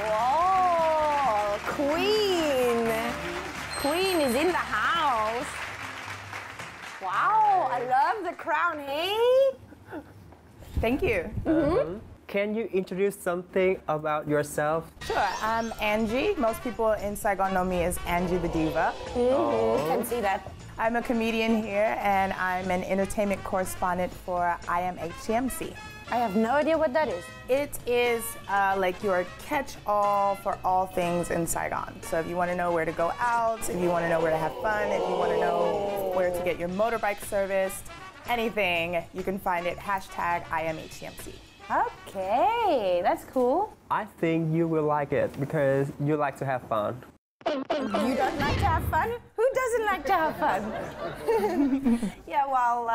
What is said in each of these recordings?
Whoa, Queen. Queen is in the house. Wow, I love the crown, hey? Thank you. Can you introduce something about yourself? Sure, I'm Angie. Most people in Saigon know me as Angie the Diva. Can see that. I'm a comedian here, and I'm an entertainment correspondent for IMHCMC. I have no idea what that is. It is like your catch-all for all things in Saigon. So if you want to know where to go out, if you want to know where to have fun, if you want to know where to get your motorbike serviced, anything, you can find it #IMHCMC. Okay, that's cool. I think you will like it because you like to have fun. You don't like to have fun? Who doesn't like to have fun? Yeah, well,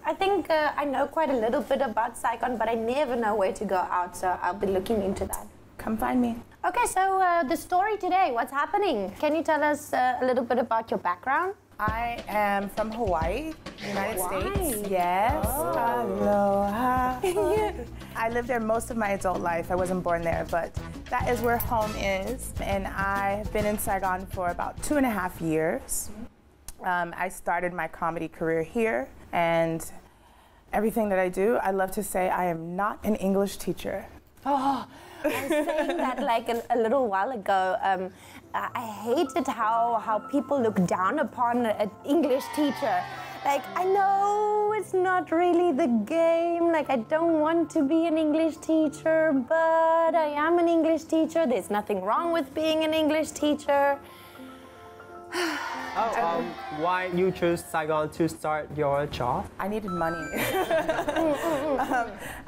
I think I know quite a little bit about Saigon, but I never know where to go out, so I'll be looking into that. Come find me. Okay, so the story today, what's happening? Can you tell us a little bit about your background? I am from Hawaii, United Hawaii. States. Yes. Oh. Aloha. I lived there most of my adult life. I wasn't born there, but that is where home is. And I've been in Saigon for about 2.5 years. I started my comedy career here, and everything that I do, I love to say I am not an English teacher. Oh, I was saying that like a little while ago. I hated how people look down upon an English teacher. Like, I know it's not really the game. Like, I don't want to be an English teacher, but I am an English teacher. There's nothing wrong with being an English teacher. Why you choose Saigon to start your job? I needed money.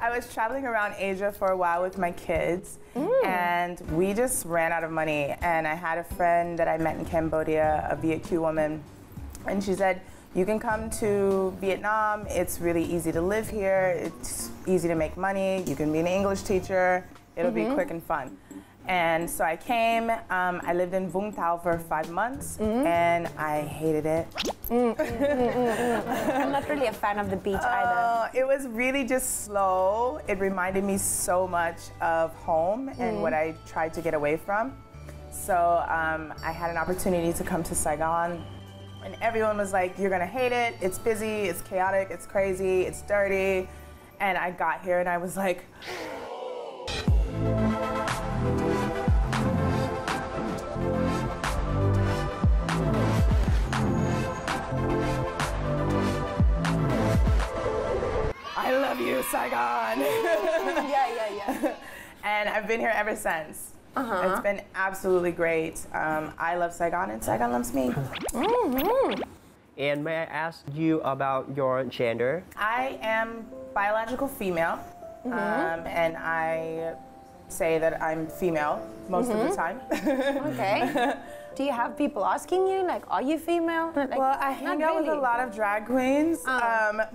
I was traveling around Asia for a while with my kids, and we just ran out of money. And I had a friend that I met in Cambodia, a GIện woman, and she said, you can come to Vietnam, it's really easy to live here, it's easy to make money, you can be an English teacher, it'll be quick and fun. And so I came, I lived in Vũng Tàu for 5 months, and I hated it. I'm not really a fan of the beach either. It was really just slow. It reminded me so much of home and what I tried to get away from. So I had an opportunity to come to Saigon, and everyone was like, you're gonna hate it, it's busy, it's chaotic, it's crazy, it's dirty. And I got here and I was like, I love you, Saigon. Yeah. And I've been here ever since. It's been absolutely great. I love Saigon and Saigon loves me. And may I ask you about your gender? I am biological female, and I say that I'm female most of the time. Okay. Do you have people asking you, like, are you female? Like, well, I hang out with a lot of drag queens,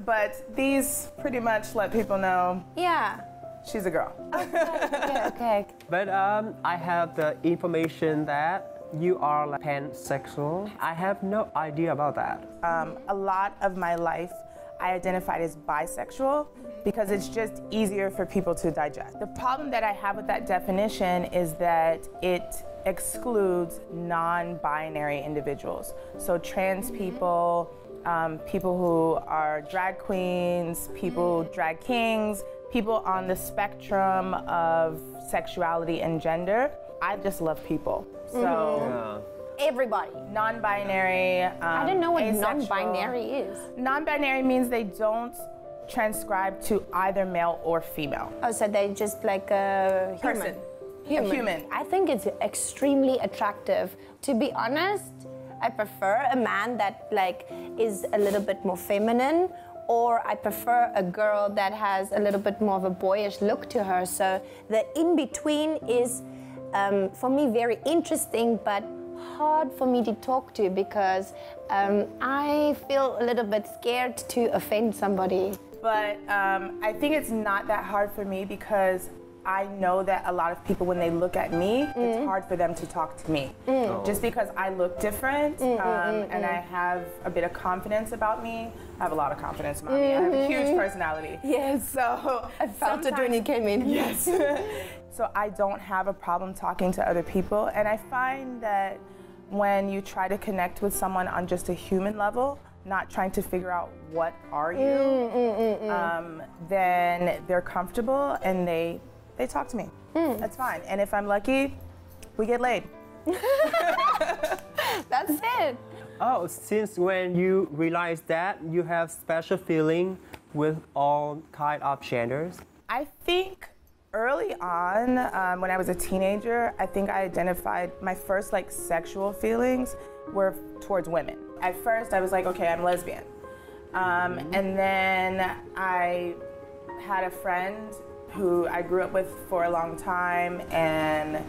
but these pretty much let people know, yeah, she's a girl. Okay. But I have the information that you are like pansexual. I have no idea about that. A lot of my life, I identified as bisexual because it's just easier for people to digest. The problem that I have with that definition is that it excludes non-binary individuals. So trans people, people who are drag queens, people drag kings, people on the spectrum of sexuality and gender. I just love people. So everybody. Non-binary, I don't know what asexual. non-binary is. Non-binary means they don't transcribe to either male or female. Oh, so they just like a Person. Human. A human. I think it's extremely attractive. To be honest, I prefer a man that like is a little bit more feminine, or I prefer a girl that has a little bit more of a boyish look to her. So the in-between is, for me, very interesting, but hard for me to talk to because I feel a little bit scared to offend somebody. But I think it's not that hard for me because I know that a lot of people, when they look at me, it's hard for them to talk to me. Just because I look different and I have a bit of confidence about me. I have a lot of confidence about me. I have a huge personality. Yes. So I felt it when you came in. Yes. So I don't have a problem talking to other people. And I find that when you try to connect with someone on just a human level, not trying to figure out what are you, then they're comfortable and they talk to me. That's fine. And if I'm lucky, we get laid. That's it. Oh, since when you realized that you have special feeling with all kind of genders? I think early on, when I was a teenager, I think I identified my first like sexual feelings were towards women. At first, I was like, okay, I'm lesbian. And then I had a friend who I grew up with for a long time, and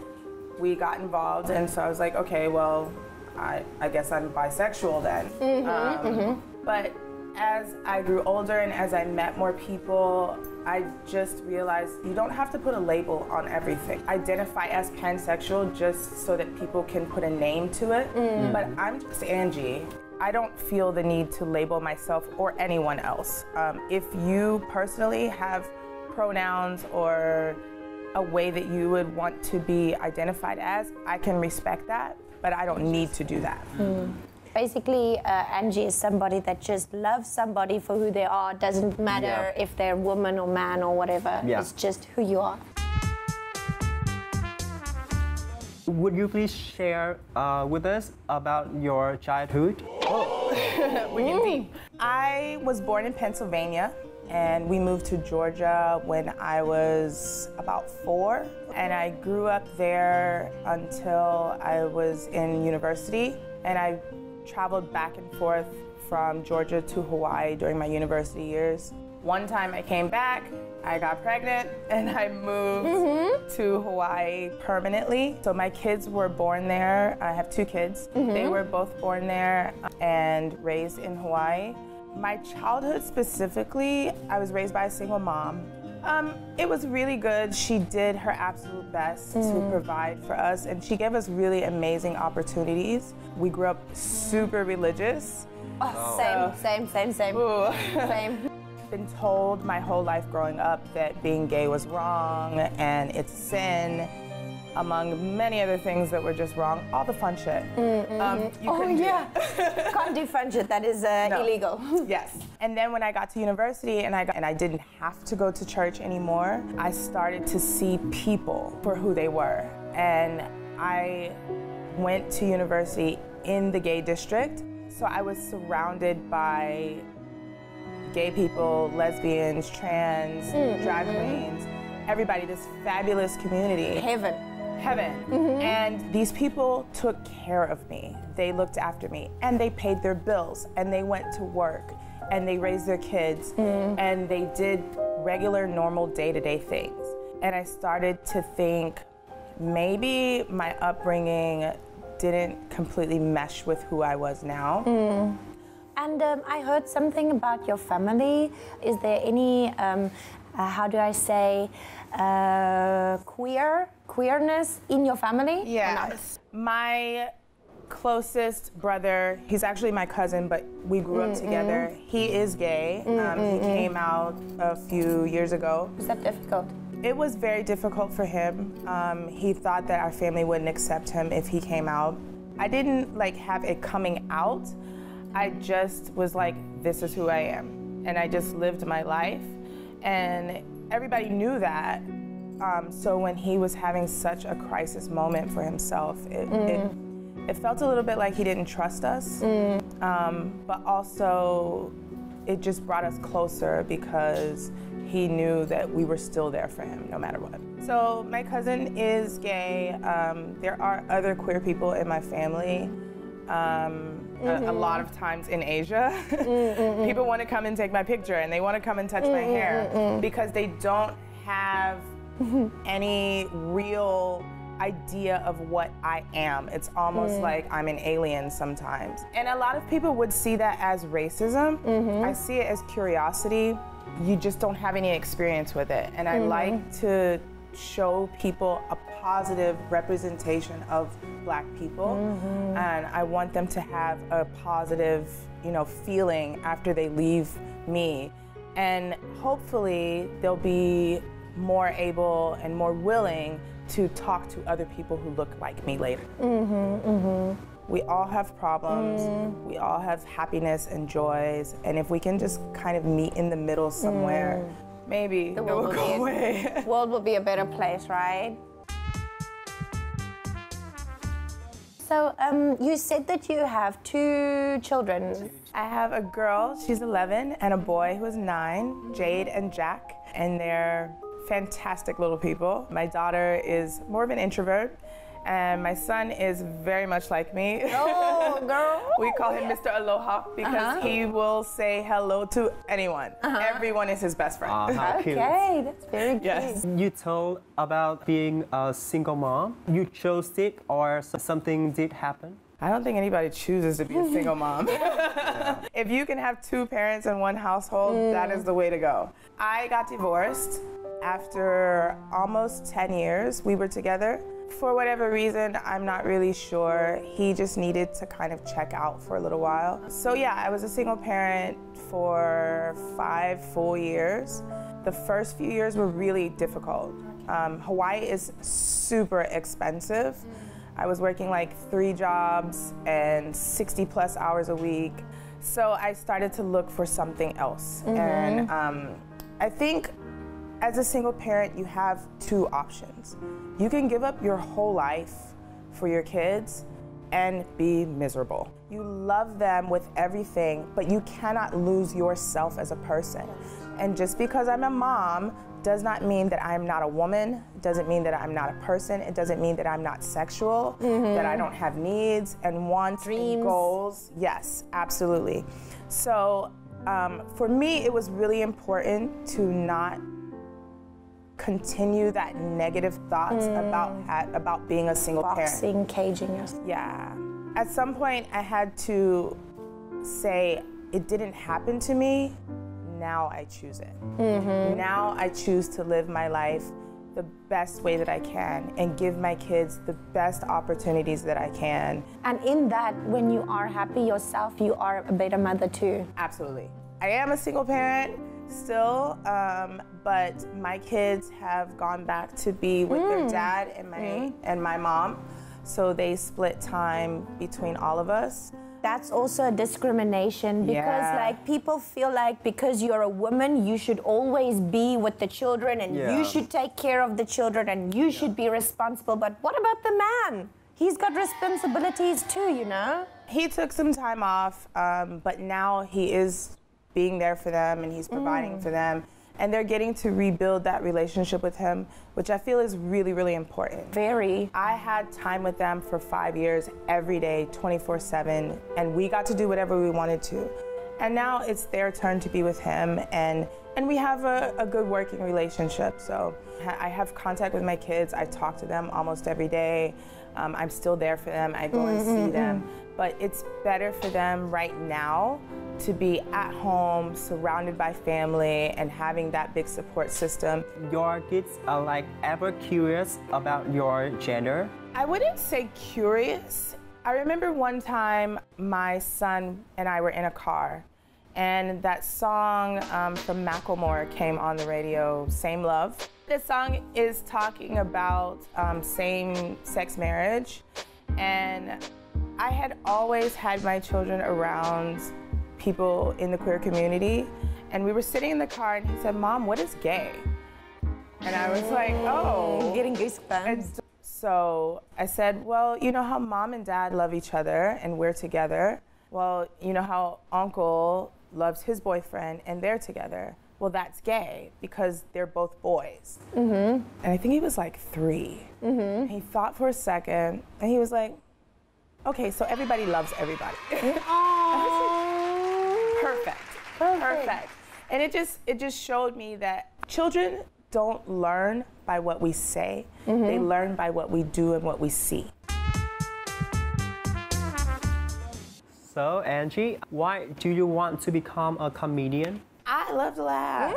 we got involved, and so I was like, okay, well, I guess I'm bisexual then. But as I grew older and as I met more people, I just realized you don't have to put a label on everything. Identify as pansexual just so that people can put a name to it. But I'm just Angie. I don't feel the need to label myself or anyone else. If you personally have pronouns or a way that you would want to be identified as, I can respect that, but I don't need to do that. Basically, Angie is somebody that just loves somebody for who they are. Doesn't matter if they're woman or man or whatever. It's just who you are. Would you please share with us about your childhood? We can be. I was born in Pennsylvania, and we moved to Georgia when I was about 4. And I grew up there until I was in university. And I traveled back and forth from Georgia to Hawaii during my university years. One time I came back, I got pregnant, and I moved to Hawaii permanently. So my kids were born there. I have 2 kids. They were both born there and raised in Hawaii. My childhood specifically, I was raised by a single mom. It was really good. She did her absolute best to provide for us, and she gave us really amazing opportunities. We grew up super religious. Oh, same. Same. Been told my whole life growing up that being gay was wrong and it's sin, among many other things that were just wrong. All the fun shit. Can't do fun shit. That is illegal. Yes. And then when I got to university and I didn't have to go to church anymore, I started to see people for who they were. And I went to university in the gay district, so I was surrounded by gay people, lesbians, trans, drag queens, everybody, this fabulous community. Heaven. And these people took care of me. They looked after me, and they paid their bills, and they went to work, and they raised their kids, and they did regular, normal, day-to-day things. And I started to think maybe my upbringing didn't completely mesh with who I was now. And I heard something about your family. Is there any, how do I say, queerness in your family? Yes. My closest brother, he's actually my cousin, but we grew up together. He is gay. He came out a few years ago. Was that difficult? It was very difficult for him. He thought that our family wouldn't accept him if he came out. I didn't have a coming out. I just was like, this is who I am. And I just lived my life. And everybody knew that. So when he was having such a crisis moment for himself, it felt a little bit like he didn't trust us. But also, it just brought us closer because he knew that we were still there for him no matter what. So my cousin is gay. There are other queer people in my family. A lot of times in Asia, people want to come and take my picture and they want to come and touch my hair because they don't have any real idea of what I am. It's almost like I'm an alien sometimes. And a lot of people would see that as racism. I see it as curiosity. You just don't have any experience with it. And I like to show people a positive representation of Black people, and I want them to have a positive, feeling after they leave me. And hopefully there'll be more able and more willing to talk to other people who look like me later. We all have problems, we all have happiness and joys, and if we can just kind of meet in the middle somewhere, maybe it will go away. The world will be a better place, right? So you said that you have 2 children. I have a girl, she's 11, and a boy who is 9, Jade and Jack, and they're fantastic little people. My daughter is more of an introvert, and my son is very much like me. Oh, girl. We call him Mr. Aloha because he will say hello to anyone. Everyone is his best friend. Okay, that's very cute. Yes. You told about being a single mom. You chose it or something did happen? I don't think anybody chooses to be a single mom. If you can have 2 parents in one household, that is the way to go. I got divorced after almost 10 years we were together. For whatever reason, I'm not really sure. He just needed to kind of check out for a little while. So yeah, I was a single parent for 5 full years. The first few years were really difficult. Hawaii is super expensive. I was working like 3 jobs and 60+ hours a week. So I started to look for something else. And I think as a single parent, you have 2 options. You can give up your whole life for your kids and be miserable. You love them with everything, but you cannot lose yourself as a person. And just because I'm a mom does not mean that I'm not a woman, doesn't mean that I'm not a person, it doesn't mean that I'm not sexual, that I don't have needs and wants and goals. Yes, absolutely. So for me, it was really important to not continue that negative thoughts about being a single parent. Caging yourself. Yeah. At some point, I had to say, it didn't happen to me, now I choose it. Now I choose to live my life the best way that I can and give my kids the best opportunities that I can. And in that, when you are happy yourself, you are a better mother too. Absolutely. I am a single parent still, but my kids have gone back to be with their dad and my mom. So they split time between all of us. That's also a discrimination because like people feel like because you're a woman, you should always be with the children and you should take care of the children and you should be responsible. But what about the man? He's got responsibilities too, you know? He took some time off, but now he is being there for them and he's providing for them. And they're getting to rebuild that relationship with him, which I feel is really, really important. Very. I had time with them for 5 years, every day, 24/7, and we got to do whatever we wanted to. And now it's their turn to be with him, and we have a good working relationship. So I have contact with my kids. I talk to them almost every day. I'm still there for them. I go and see them. But it's better for them right now to be at home, surrounded by family, and having that big support system. Your kids are like ever curious about your gender? I wouldn't say curious. I remember one time my son and I were in a car, and that song from Macklemore came on the radio, Same Love. This song is talking about same-sex marriage, and I had always had my children around people in the queer community, and we were sitting in the car and he said, "Mom, what is gay?" And I was like, oh. Getting goosebumps. So I said, well, you know how mom and dad love each other and we're together? Well, you know how uncle loves his boyfriend and they're together? Well, that's gay because they're both boys. And I think he was like 3. He thought for a second and he was like, okay, so everybody loves everybody. Perfect. And it just showed me that children don't learn by what we say. They learn by what we do and what we see. So, Angie, why do you want to become a comedian? I love to laugh.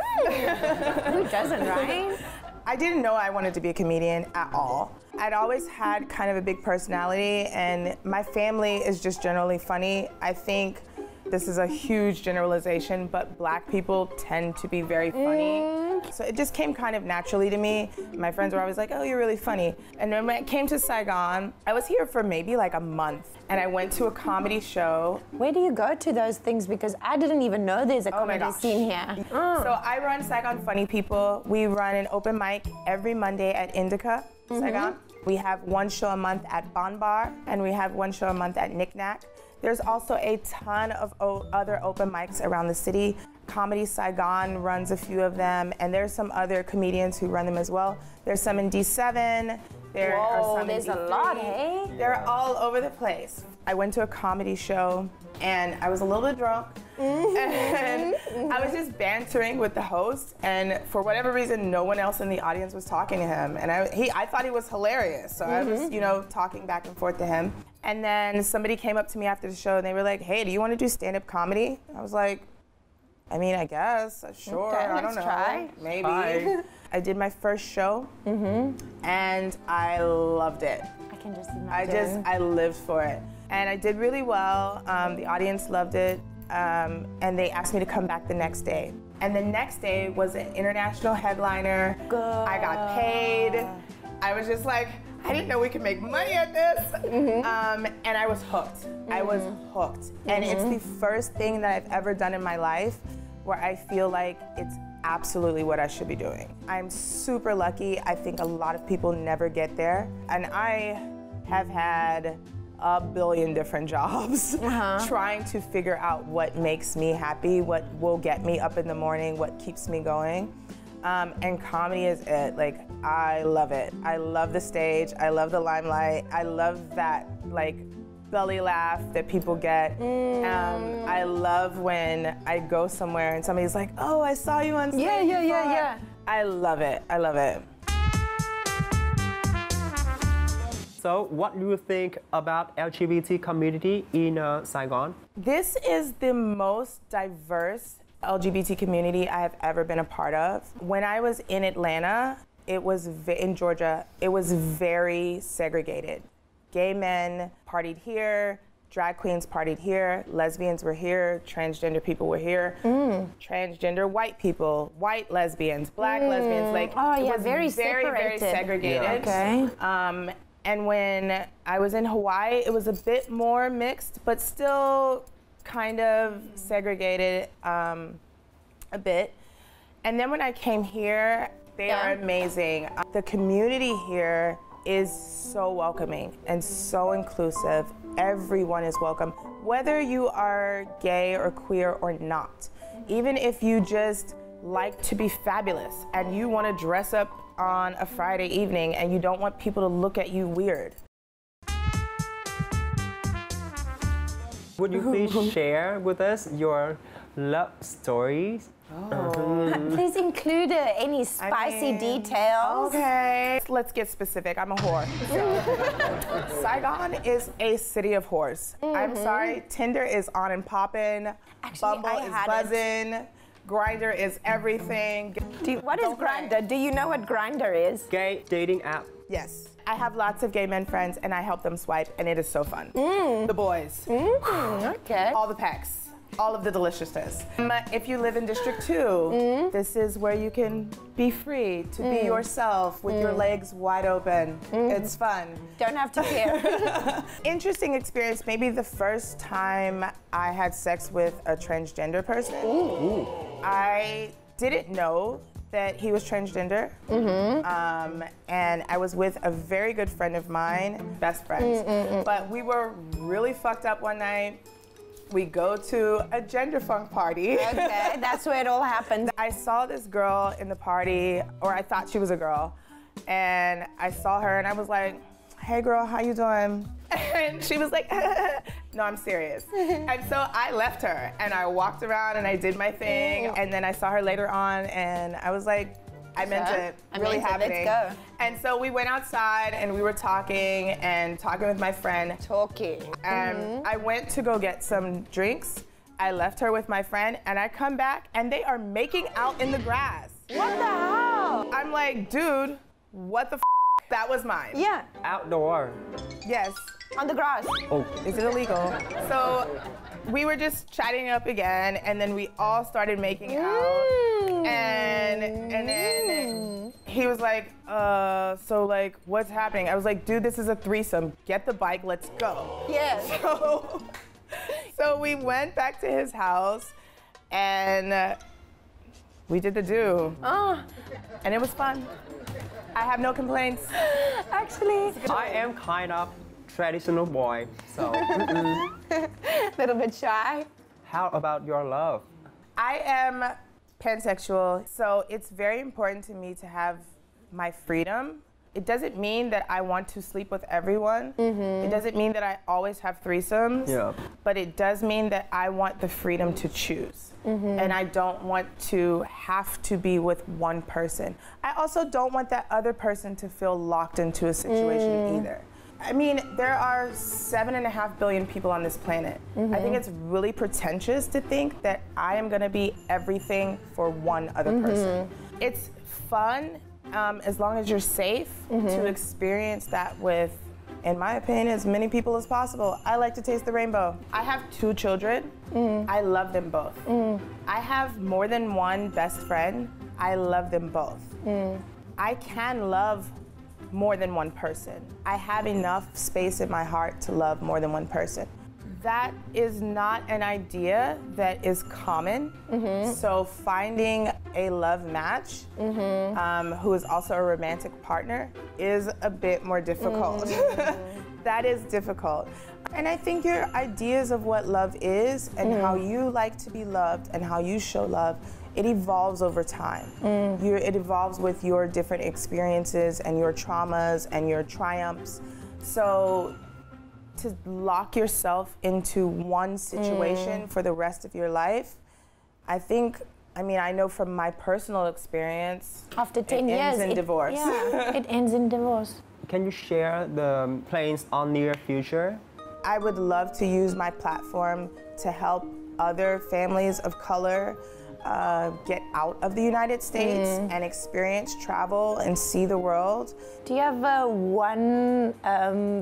Who doesn't, right? I didn't know I wanted to be a comedian at all. I'd always had kind of a big personality, and my family is just generally funny. I think this is a huge generalization, but black people tend to be very funny. So it just came kind of naturally to me. My friends were always like, oh, you're really funny. And then when I came to Saigon, I was here for maybe like a month. And I went to a comedy show. Where do you go to those things? Because I didn't even know there's a comedy scene here. So I run Saigon Funny People. We run an open mic every Monday at Indica, Saigon. We have one show a month at Bon Bar, and we have one show a month at Knick-Knack. There's also a ton of other open mics around the city. Comedy Saigon runs a few of them, and there's some other comedians who run them as well. There's some in D7. There are some there's in a D3. lot, hey? They're all over the place. I went to a comedy show, and I was a little bit drunk. And I was just bantering with the host, and for whatever reason, no one else in the audience was talking to him. And I thought he was hilarious, so I was, you know, talking back and forth to him. And then somebody came up to me after the show, and they were like, "Hey, do you want to do stand-up comedy?" I was like, "I mean, I guess, sure. Okay, I don't know, try. maybe." Hi. I did my first show, and I loved it. I can just imagine. I lived for it. And I did really well. The audience loved it. And they asked me to come back the next day. And the next day was an international headliner. Good. I got paid. I was just like, I didn't know we could make money at this. And I was hooked. I was hooked. And it's the first thing that I've ever done in my life where I feel like it's absolutely what I should be doing. I'm super lucky. I think a lot of people never get there. And I have had a billion different jobs trying to figure out what makes me happy, what will get me up in the morning, what keeps me going. And comedy is it. Like, I love it. I love the stage. I love the limelight. I love that, like, belly laugh that people get. I love when I go somewhere and somebody's like, "Oh, I saw you on stage." Yeah. I love it. I love it. So, what do you think about LGBT community in Saigon? This is the most diverse LGBT community I have ever been a part of. When I was in Atlanta, in Georgia, it was very segregated. Gay men partied here, drag queens partied here, lesbians were here, transgender people were here, transgender white people, white lesbians, black lesbians, like it was very very segregated. Okay. And when I was in Hawaii, it was a bit more mixed, but still kind of segregated a bit. And then when I came here, they are amazing. The community here is so welcoming and so inclusive. Everyone is welcome, whether you are gay or queer or not. Even if you just like to be fabulous and you want to dress up on a Friday evening and you don't want people to look at you weird. Would you please share with us your love stories? Please include any spicy details. Okay, let's get specific. I'm a whore. So, Saigon is a city of whores. I'm sorry, Tinder is on and poppin'. Actually, Bumble is buzzing. Grindr is everything. What is Grindr? Do you know what Grindr is? Gay dating app. Yes. I have lots of gay men friends and I help them swipe and it is so fun. The boys. Okay. All the pecs. All of the deliciousness. If you live in District 2, this is where you can be free to be yourself with your legs wide open. It's fun. Don't have to care. Interesting experience. Maybe the first time I had sex with a transgender person. I didn't know that he was transgender. And I was with a very good friend of mine, best friends. But we were really fucked up one night. We go to a gender funk party. Okay, that's where it all happened. I saw this girl in the party, or I thought she was a girl, and I saw her and I was like, "Hey girl, how you doing?" And she was like, "No, I'm serious." And so I left her and I walked around and I did my thing, and then I saw her later on and I was like, I meant it. Really happening. Let's go. And so we went outside and we were talking with my friend. And I went to go get some drinks. I left her with my friend and I come back and they are making out in the grass. What the hell? I'm like, dude, what the f? That was mine. Yeah. Outdoor. Yes. On the grass. Oh. Is it illegal? So we were just chatting up again and then we all started making out. And then he was like, so like, what's happening? I was like, dude, this is a threesome. Get the bike, let's go. Yes. So we went back to his house and we did the do. Oh. And it was fun. I have no complaints. Actually. I am kind of traditional boy, so. Little bit shy. How about your love? I am pansexual, so it's very important to me to have my freedom. It doesn't mean that I want to sleep with everyone. It doesn't mean that I always have threesomes. Yeah. But it does mean that I want the freedom to choose. And I don't want to have to be with one person. I also don't want that other person to feel locked into a situation either. I mean, there are 7.5 billion people on this planet. I think it's really pretentious to think that I am gonna be everything for one other person. It's fun as long as you're safe to experience that with, in my opinion, as many people as possible. I like to taste the rainbow. I have 2 children. I love them both. I have more than one best friend. I love them both. I can love more than one person. I have enough space in my heart to love more than one person. That is not an idea that is common. So finding a love match who is also a romantic partner is a bit more difficult. That is difficult. And I think your ideas of what love is and how you like to be loved and how you show love, it evolves over time. It evolves with your different experiences and your traumas and your triumphs. So to lock yourself into one situation for the rest of your life, I think, I mean, I know from my personal experience, after 10 years, it ends in divorce. Yeah, it ends in divorce. Can you share the plans on near future? I would love to use my platform to help other families of color get out of the United States and experience travel and see the world. Do you have one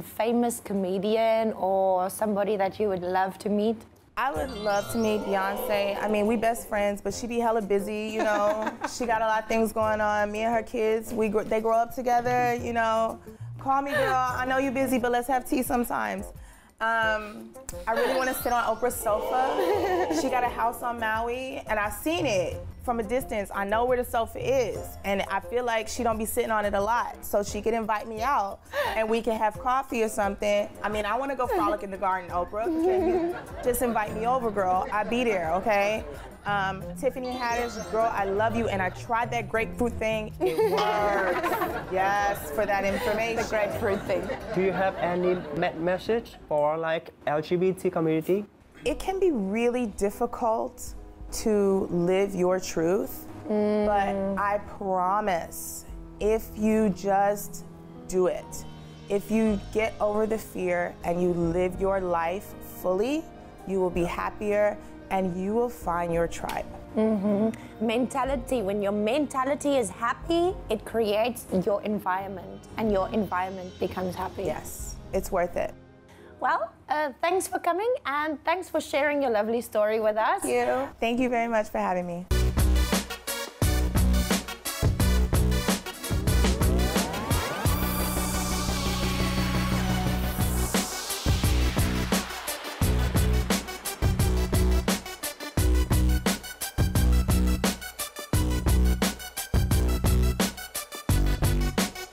famous comedian or somebody that you would love to meet? I would love to meet Beyonce. I mean, we best friends, but she be hella busy, you know. She got a lot of things going on. Me and her kids, they grow up together, you know. Call me, girl. I know you're busy, but let's have tea sometimes. I really want to sit on Oprah's sofa. She got a house on Maui, and I've seen it from a distance. I know where the sofa is, and I feel like she don't be sitting on it a lot, so she could invite me out, and we can have coffee or something. I mean, I want to go frolic in the garden, Oprah. Can you just invite me over, girl? I'll be there, okay? Tiffany Haddish, girl, I love you, and I tried that grapefruit thing. It works. Yes, for that information. The grapefruit thing. Do you have any message for like LGBT community? It can be really difficult to live your truth, but I promise, if you just do it, if you get over the fear and you live your life fully, you will be happier and you will find your tribe. Mentality, when your mentality is happy, it creates your environment and your environment becomes happy. Yes, it's worth it. Well, thanks for coming and thanks for sharing your lovely story with us. Thank you. Thank you very much for having me.